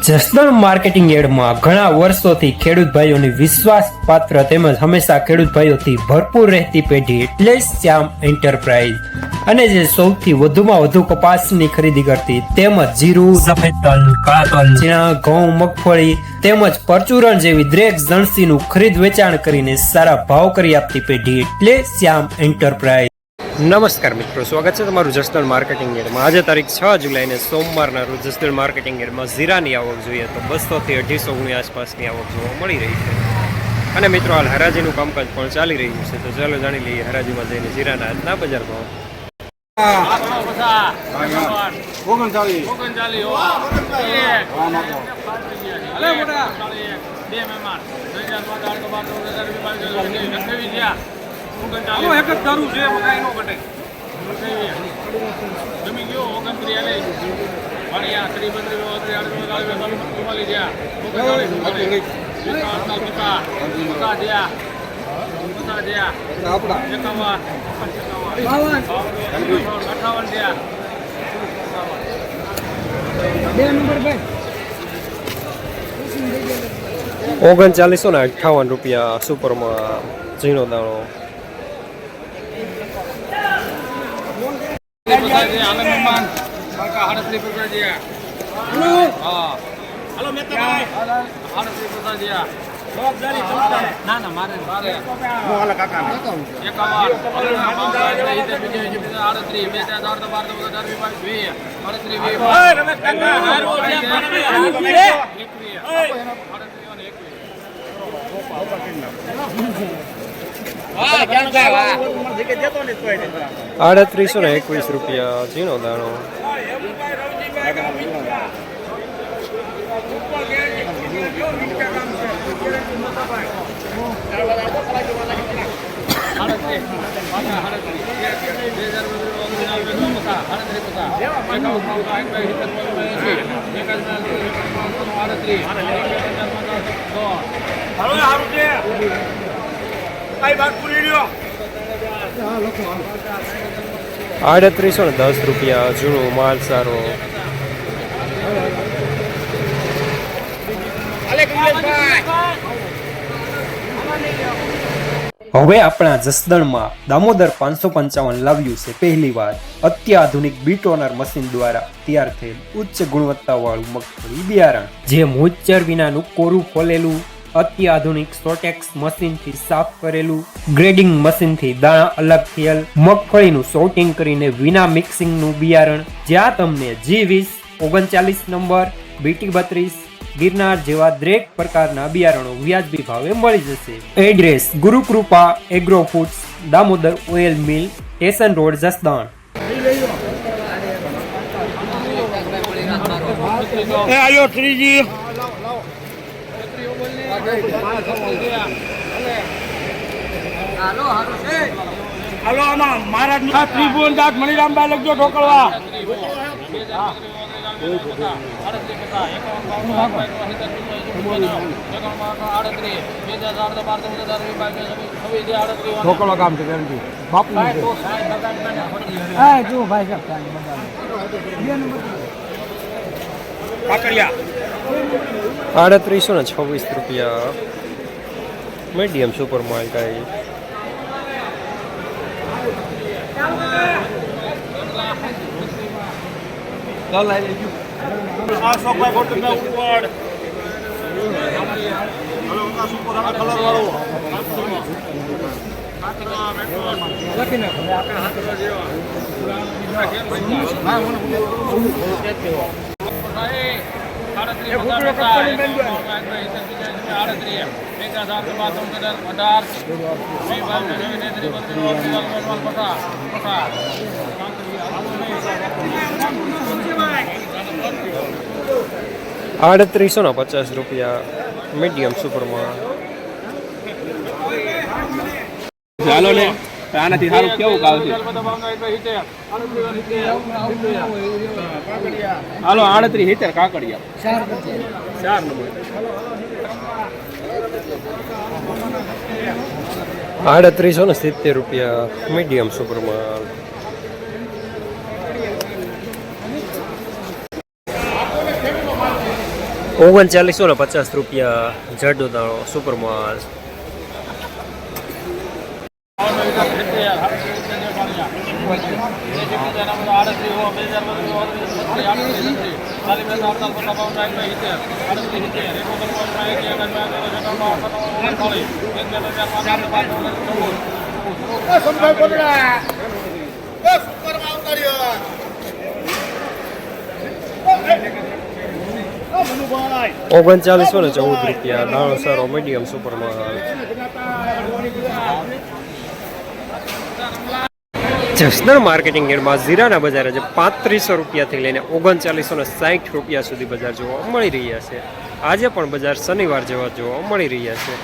Jasdan marketing યાર્ડમાં ઘણા વર્ષોથી ખેડૂત ભાઈઓની વિશ્વાસપાત્ર તેમજ હંમેશા ખેડૂત ભાઈઓથી ભરપૂર રહેતી પેઢી એટલે શ્યામ એન્ટરપ્રાઇઝ, અને જે સૌથી વધુમાં વધુ કપાસની ખરીદી કરતી તેમજ જીરું, સફેદ તલ, કાળા તલ, ચણા, ઘઉં, મગફળી તેમજ પરચુરણ જેવી દરેક જણસીનું ખરીદ વેચાણ કરીને સારા ભાવ કરી આપતી પેઢી એટલે શ્યામ એન્ટરપ્રાઇઝ। નમસ્કાર મિત્રો, સ્વાગત છે તમારું જસદણ માર્કેટિંગ યાર્ડમાં। આજે તારીખ 6 જુલાઈને સોમવારના રોજ જસદણ માર્કેટિંગ યાર્ડમાં જીરાની આવક જોઈએ તો 200 થી 250 ગુણી આસપાસની આવક જોવા મળી રહી છે। અને મિત્રો હાલ હરાજીનું કામકાજ પણ ચાલી રહ્યું છે, તો ચાલો જાણી લઈએ હરાજીમાં જઈને જીરાના આજના બજાર ભાવ। એક જ દારૂ છે, મકાઈ નો ઘટે જમી ગયો ઓગણત્રી આલે વાણિયા શ્રી મંદિર ઓગણત્રી આલે કુમાલી ગયા ઓગણત્રી પિતા પિતા ગયા પિતા ગયા આપડા 51 ગયા બે નંબર ભાઈ 3958 રૂપિયા સુપરમાં ઝીણો દાણો। ₹3821 રૂપિયા ઝીણો દાણો। ₹3810 રૂપિયા જૂનો માલ સારો। હવે આપણા જસદણમાં દામોદર 555 લાવ્યું છે પહેલી વાર અત્યાધુનિક બીટોનર મશીન દ્વારા તૈયાર થયેલ ઉચ્ચ ગુણવત્તાવાળું મગફળી બિયારણ, જે મોઇસ્ચર વિનાનું કોરું ફોલેલું, અત્યાધુનિક સોટેક્સ મશીનથી સાફ કરેલું, ગ્રેડિંગ મશીનથી દાણા અલગ થયેલ મગફળીનું સોર્ટિંગ કરીને વિના મિક્સિંગનું બિયારણ, જ્યાં તમને G20, 39 નંબર, BT32, ગિરનાર જેવા દરેક પ્રકારના બિયારણો વ્યાજબી ભાવે મળી જશે। Address Gurukrupa agro foods, Damodar oil mill, station road, Jasdan. આયો શ્રીજી હાલો આમાં મહારાજ ત્રિભુવન દાસ મણિરામભાઈ લખજો ઢોકળવા। ઢોકળવા કામ છે બાપુ ₹3826 રૂપિયા મીડિયમ સુપર માલ કાઈ। ₹3850 રૂપિયા મીડિયમ સુપરમાં। ચાલો ને આનાથી સારું કેવું કાવ છે? હાલો 38 કાકડિયા 4 નંબર। ₹3870 મીડિયમ સુપરમાં। ₹3950 જરદો દાણો સુપરમાં. ₹3914 દાણો સારો મીડિયમ સુપરમાં. જસદણ માર્કેટિંગ યાર્ડમાં જીરાના બજાર આજે ₹3500 લઈને ₹3960 સુધી બજાર જોવા મળી રહ્યા છે. આજે પણ બજાર શનિવાર જેવા જોવા મળી રહ્યા છે.